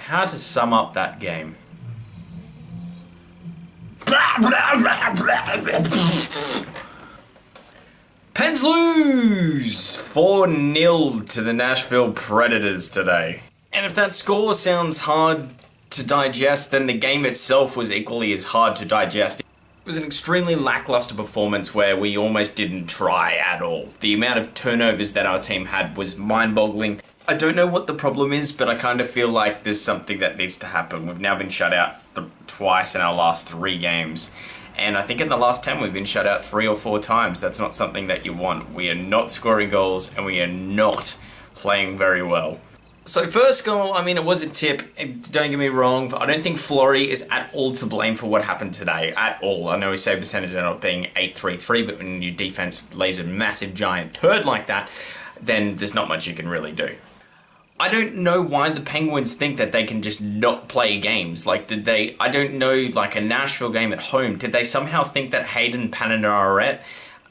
how to sum up that game. Pens lose 4-0 to the Nashville Predators today. And if that score sounds hard to digest, then the game itself was equally as hard to digest. It was an extremely lackluster performance where we almost didn't try at all. The amount of turnovers that our team had was mind-boggling. I don't know what the problem is, but I kind of feel like there's something that needs to happen. We've now been shut out twice in our last 3 games. And I think in the last 10 we've been shut out 3 or 4 times. That's not something that you want. We are not scoring goals and we are not playing very well. So first goal, I mean, it was a tip. Don't get me wrong. I don't think Fleury is at all to blame for what happened today. At all. I know his save percentage ended up being 8.33, but when your defense lays a massive giant turd like that, then there's not much you can really do. I don't know why the Penguins think that they can just not play games. Like, I don't know, like a Nashville game at home, did they somehow think that Hayden Panettiere,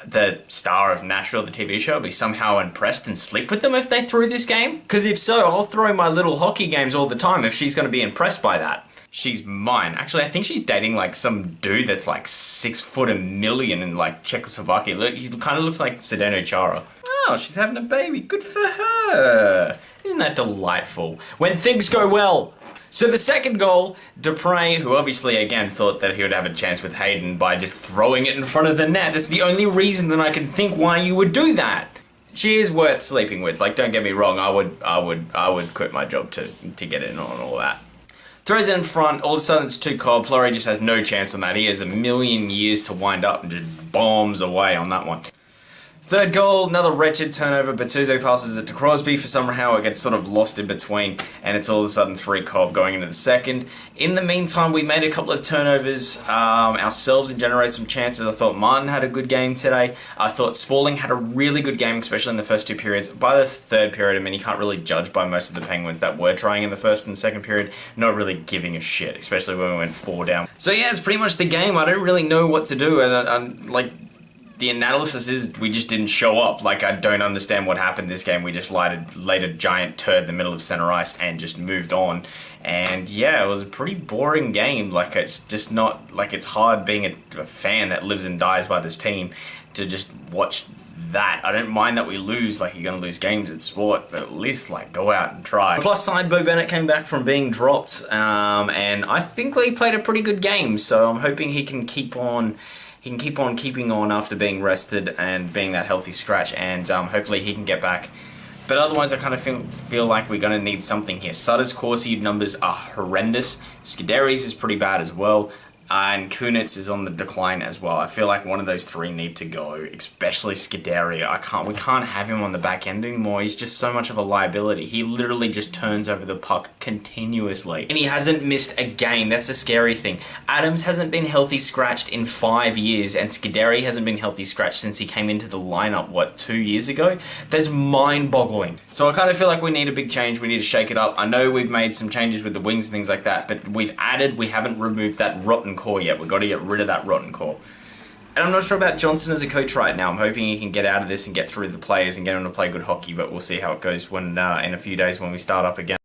the star of Nashville, the TV show, would be somehow impressed and sleep with them if they threw this game? Because if so, I'll throw my little hockey games all the time if she's going to be impressed by that. She's mine. Actually, I think she's dating like some dude that's like 6'1" in like Czechoslovakia. Look, he kind of looks like Zdeno Chara. Oh, she's having a baby. Good for her. Isn't that delightful? When things go well. So the second goal, Dupre, who obviously again thought that he would have a chance with Hayden by just throwing it in front of the net. That's the only reason that I can think why you would do that. She is worth sleeping with. Like, don't get me wrong. I would quit my job to get in on all that. Throws it in front. All of a sudden it's too cold. Fleury just has no chance on that. He has a million years to wind up and just bombs away on that one. Third goal, another wretched turnover. Bertuzzo passes it to Crosby. For somehow it gets sort of lost in between, and it's all of a sudden 3-Cobb going into the second. In the meantime, we made a couple of turnovers ourselves and generated some chances. I thought Martin had a good game today. I thought Spalling had a really good game, especially in the first 2 periods. By the third period, I mean, you can't really judge by most of the Penguins that were trying in the first and second period, not really giving a shit, especially when we went 4 down. So yeah, it's pretty much the game. I don't really know what to do, and like, the analysis is we just didn't show up. Like, I don't understand what happened this game. We just laid a giant turd in the middle of center ice and just moved on. And yeah, it was a pretty boring game. Like, it's just not, like, it's hard being a fan that lives and dies by this team to just watch that. I don't mind that we lose, like, you're going to lose games in sport, but at least, like, go out and try. Plus side, Bo Bennett came back from being dropped, and I think he played a pretty good game, so I'm hoping he can keep on keeping on after being rested and being that healthy scratch, and hopefully he can get back. But otherwise, I kind of feel like we're going to need something here. Sutter's Corsi numbers are horrendous. Scuderi's is pretty bad as well. And Kunitz is on the decline as well. I feel like one of those 3 need to go, especially Scuderi. We can't have him on the back end anymore. He's just so much of a liability. He literally just turns over the puck continuously. And he hasn't missed a game. That's a scary thing. Adams hasn't been healthy scratched in 5 years, and Scuderi hasn't been healthy scratched since he came into the lineup, 2 years ago? That's mind-boggling. So I kind of feel like we need a big change. We need to shake it up. I know we've made some changes with the wings and things like that, but we haven't removed that rotten core yet. We've got to get rid of that rotten core. And I'm not sure about Johnson as a coach right now. I'm hoping he can get out of this and get through the players and get him to play good hockey, but we'll see how it goes when in a few days when we start up again.